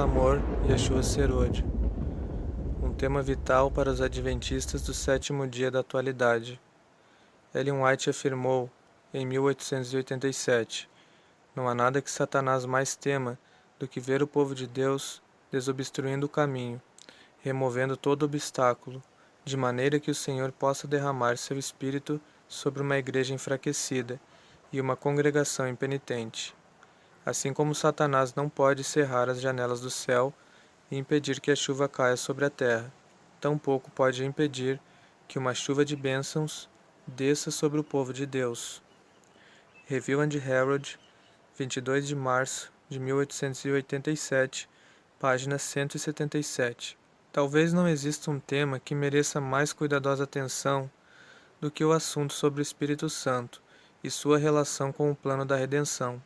clamor e a chuva serôdia. Um tema vital para os adventistas do sétimo dia da atualidade. Ellen White afirmou, em 1887, não há nada que Satanás mais tema do que ver o povo de Deus desobstruindo o caminho, removendo todo obstáculo, de maneira que o Senhor possa derramar seu Espírito sobre uma igreja enfraquecida e uma congregação impenitente. Assim como Satanás não pode cerrar as janelas do céu e impedir que a chuva caia sobre a terra, tampouco pode impedir que uma chuva de bênçãos desça sobre o povo de Deus. Review and Herald, 22 de março de 1887, página 177. Talvez não exista um tema que mereça mais cuidadosa atenção do que o assunto sobre o Espírito Santo e sua relação com o plano da redenção.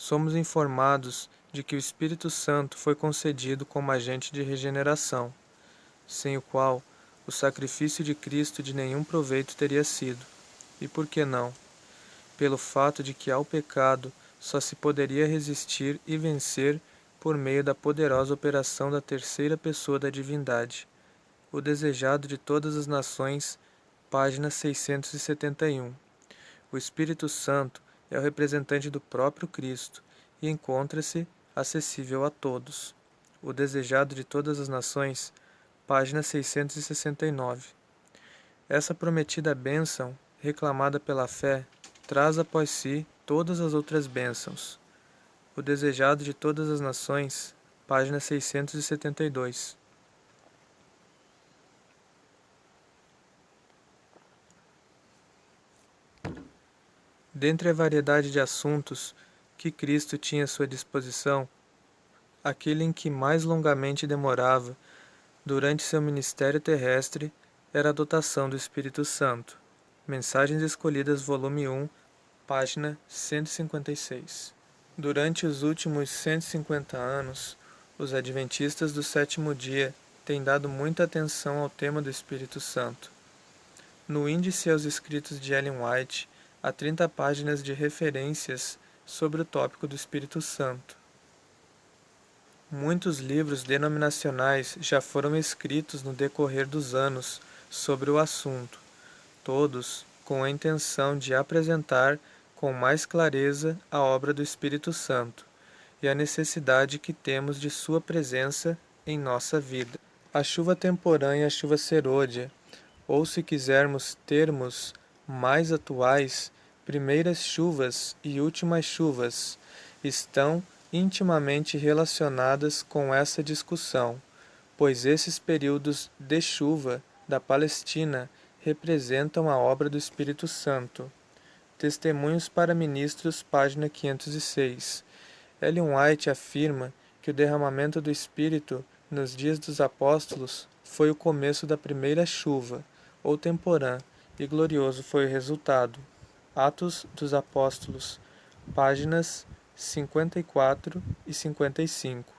Somos informados de que o Espírito Santo foi concedido como agente de regeneração, sem o qual o sacrifício de Cristo de nenhum proveito teria sido. E por que não? Pelo fato de que ao pecado só se poderia resistir e vencer por meio da poderosa operação da terceira pessoa da divindade. O desejado de todas as nações, página 671. O Espírito Santo é o representante do próprio Cristo e encontra-se acessível a todos. O desejado de todas as nações, página 669. Essa prometida bênção, reclamada pela fé, traz após si todas as outras bênçãos. O desejado de todas as nações, página 672. Dentre a variedade de assuntos que Cristo tinha à sua disposição, aquele em que mais longamente demorava durante seu ministério terrestre era a dotação do Espírito Santo. Mensagens Escolhidas, volume 1, página 156. Durante os últimos 150 anos, os adventistas do sétimo dia têm dado muita atenção ao tema do Espírito Santo. No índice aos escritos de Ellen White, há 30 páginas de referências sobre o tópico do Espírito Santo. Muitos livros denominacionais já foram escritos no decorrer dos anos sobre o assunto, todos com a intenção de apresentar com mais clareza a obra do Espírito Santo e a necessidade que temos de sua presença em nossa vida. A chuva temporã e a chuva serôdia, ou se quisermos termos mais atuais, primeiras chuvas e últimas chuvas, estão intimamente relacionadas com essa discussão, pois esses períodos de chuva da Palestina representam a obra do Espírito Santo. Testemunhos para Ministros, página 506. Ellen White afirma que o derramamento do Espírito nos dias dos apóstolos foi o começo da primeira chuva, ou temporã, e glorioso foi o resultado. Atos dos Apóstolos, páginas 54 e 55.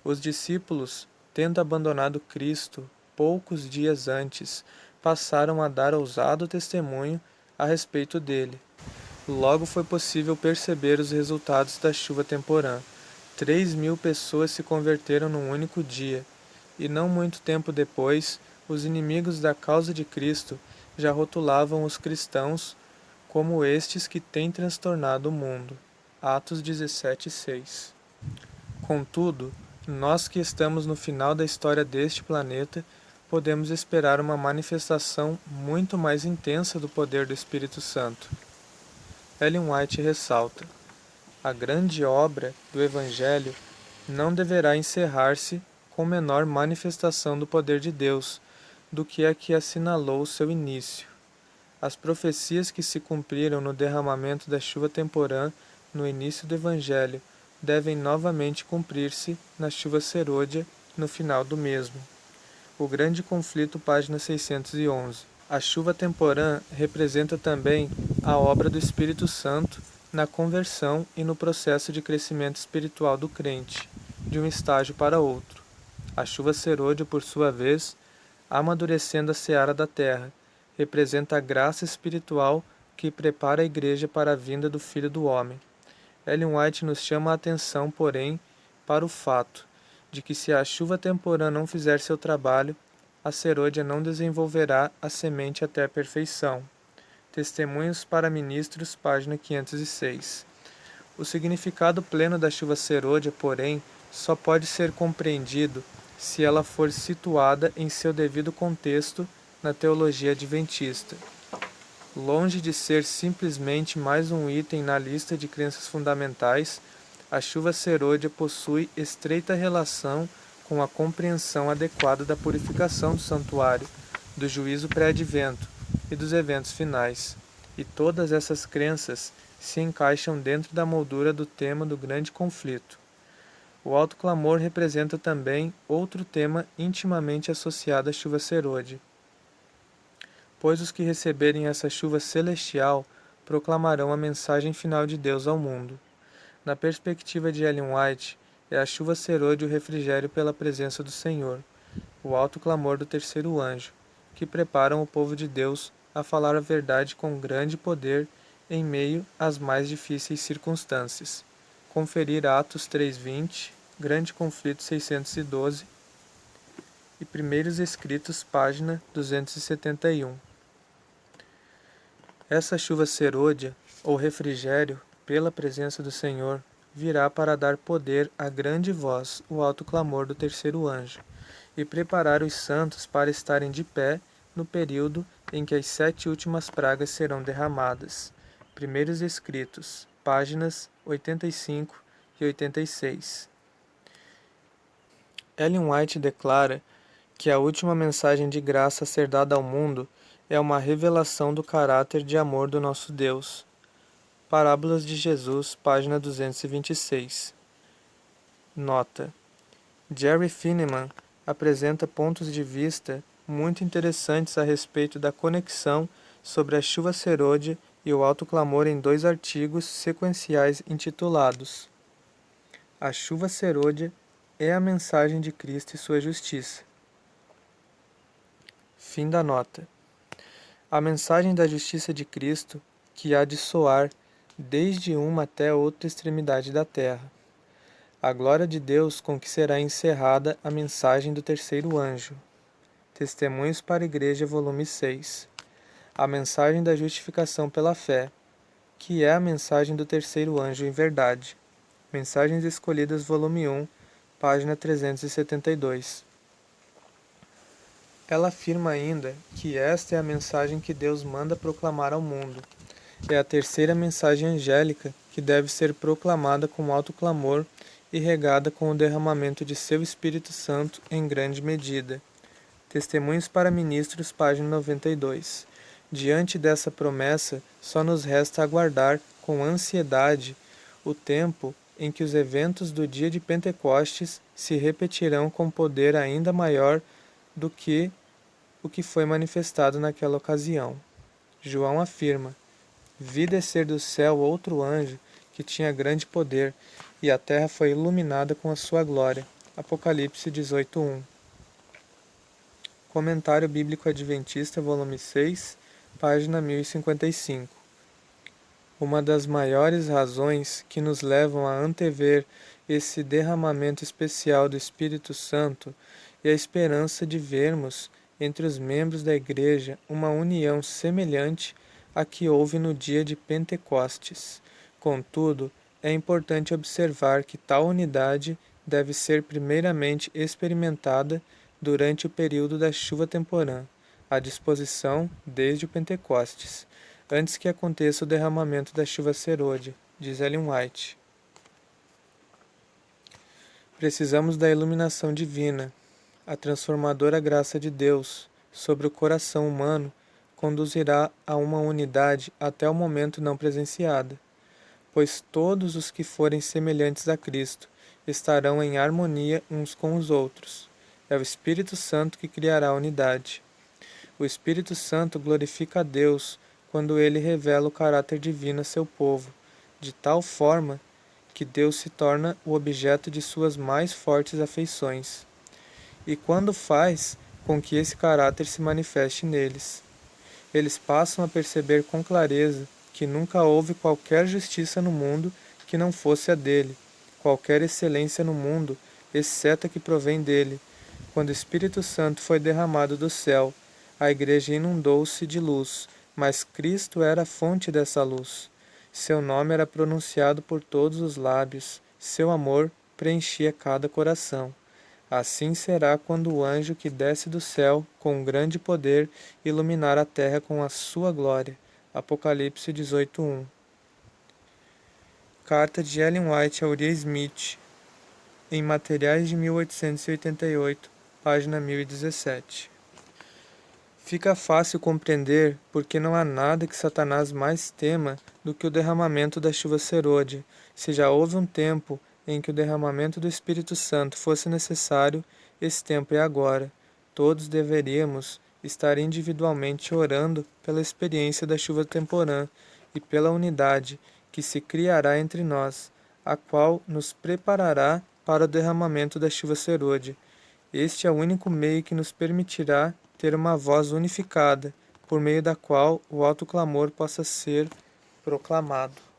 Os discípulos, tendo abandonado Cristo poucos dias antes, passaram a dar ousado testemunho a respeito dele. Logo foi possível perceber os resultados da chuva temporã. 3.000 pessoas se converteram num único dia, e não muito tempo depois, os inimigos da causa de Cristo já rotulavam os cristãos como estes que têm transtornado o mundo. Atos 17:6. Contudo, nós que estamos no final da história deste planeta, podemos esperar uma manifestação muito mais intensa do poder do Espírito Santo. Ellen White ressalta: a grande obra do Evangelho não deverá encerrar-se com menor manifestação do poder de Deus do que a que assinalou seu início. As profecias que se cumpriram no derramamento da chuva temporã no início do Evangelho devem novamente cumprir-se na chuva serôdia no final do mesmo. O Grande Conflito, página 611. A chuva temporã representa também a obra do Espírito Santo na conversão e no processo de crescimento espiritual do crente, de um estágio para outro. A chuva serôdia, por sua vez, amadurecendo a seara da terra, representa a graça espiritual que prepara a igreja para a vinda do Filho do Homem. Ellen White nos chama a atenção, porém, para o fato de que se a chuva temporã não fizer seu trabalho, a serôdia não desenvolverá a semente até a perfeição. Testemunhos para Ministros, página 506. O significado pleno da chuva serôdia, porém, só pode ser compreendido se ela for situada em seu devido contexto na teologia adventista. Longe de ser simplesmente mais um item na lista de crenças fundamentais, a chuva serôdia possui estreita relação com a compreensão adequada da purificação do santuário, do juízo pré-advento e dos eventos finais. E todas essas crenças se encaixam dentro da moldura do tema do grande conflito. O alto clamor representa também outro tema intimamente associado à chuva serôdia. Pois os que receberem essa chuva celestial proclamarão a mensagem final de Deus ao mundo. Na perspectiva de Ellen White, é a chuva serôdia o refrigério pela presença do Senhor, o alto clamor do terceiro anjo, que preparam o povo de Deus a falar a verdade com grande poder em meio às mais difíceis circunstâncias. Conferir Atos 3:20, Grande Conflito 612 e Primeiros Escritos, página 271. Essa chuva serôdia, ou refrigério, pela presença do Senhor, virá para dar poder à grande voz, o alto clamor do terceiro anjo, e preparar os santos para estarem de pé no período em que as 7 últimas pragas serão derramadas. Primeiros Escritos, páginas 85 e 86. Ellen White declara que a última mensagem de graça a ser dada ao mundo é uma revelação do caráter de amor do nosso Deus. Parábolas de Jesus, página 226. Nota: Jerry Fineman apresenta pontos de vista muito interessantes a respeito da conexão sobre a chuva serôdia e o alto clamor em 2 artigos sequenciais intitulados A chuva serôdia é a mensagem de Cristo e sua justiça. Fim da nota. A mensagem da justiça de Cristo, que há de soar desde uma até outra extremidade da terra. A glória de Deus com que será encerrada a mensagem do terceiro anjo. Testemunhos para a Igreja, volume 6. A mensagem da justificação pela fé, que é a mensagem do terceiro anjo em verdade. Mensagens Escolhidas, volume 1, página 372. Ela afirma ainda que esta é a mensagem que Deus manda proclamar ao mundo. É a terceira mensagem angélica que deve ser proclamada com alto clamor e regada com o derramamento de seu Espírito Santo em grande medida. Testemunhos para Ministros, página 92. Diante dessa promessa, só nos resta aguardar com ansiedade o tempo em que os eventos do dia de Pentecostes se repetirão com poder ainda maior do que o que foi manifestado naquela ocasião. João afirma: Vi descer do céu outro anjo que tinha grande poder, e a terra foi iluminada com a sua glória. Apocalipse 18:1. Comentário Bíblico Adventista, volume 6, página 1055. Uma das maiores razões que nos levam a antever esse derramamento especial do Espírito Santo é a esperança de vermos entre os membros da Igreja uma união semelhante à que houve no dia de Pentecostes. Contudo, é importante observar que tal unidade deve ser primeiramente experimentada durante o período da chuva temporã, à disposição desde o Pentecostes, antes que aconteça o derramamento da chuva serôdia, diz Ellen White. Precisamos da iluminação divina. A transformadora graça de Deus sobre o coração humano conduzirá a uma unidade até o momento não presenciada, pois todos os que forem semelhantes a Cristo estarão em harmonia uns com os outros. É o Espírito Santo que criará a unidade. O Espírito Santo glorifica a Deus quando ele revela o caráter divino a seu povo, de tal forma que Deus se torna o objeto de suas mais fortes afeições, e quando faz com que esse caráter se manifeste neles. Eles passam a perceber com clareza que nunca houve qualquer justiça no mundo que não fosse a dele, qualquer excelência no mundo exceto a que provém dele. Quando o Espírito Santo foi derramado do céu, a igreja inundou-se de luz, mas Cristo era a fonte dessa luz. Seu nome era pronunciado por todos os lábios, seu amor preenchia cada coração. Assim será quando o anjo que desce do céu com grande poder iluminar a terra com a sua glória. Apocalipse 18:1. Carta de Ellen White a Uriah Smith, em Materiais de 1888, página 1017. Fica fácil compreender porque não há nada que Satanás mais tema do que o derramamento da chuva serôdia. Se já houve um tempo em que o derramamento do Espírito Santo fosse necessário, esse tempo é agora. Todos deveríamos estar individualmente orando pela experiência da chuva temporã e pela unidade que se criará entre nós, a qual nos preparará para o derramamento da chuva serôdia. Este é o único meio que nos permitirá ter uma voz unificada, por meio da qual o alto clamor possa ser proclamado.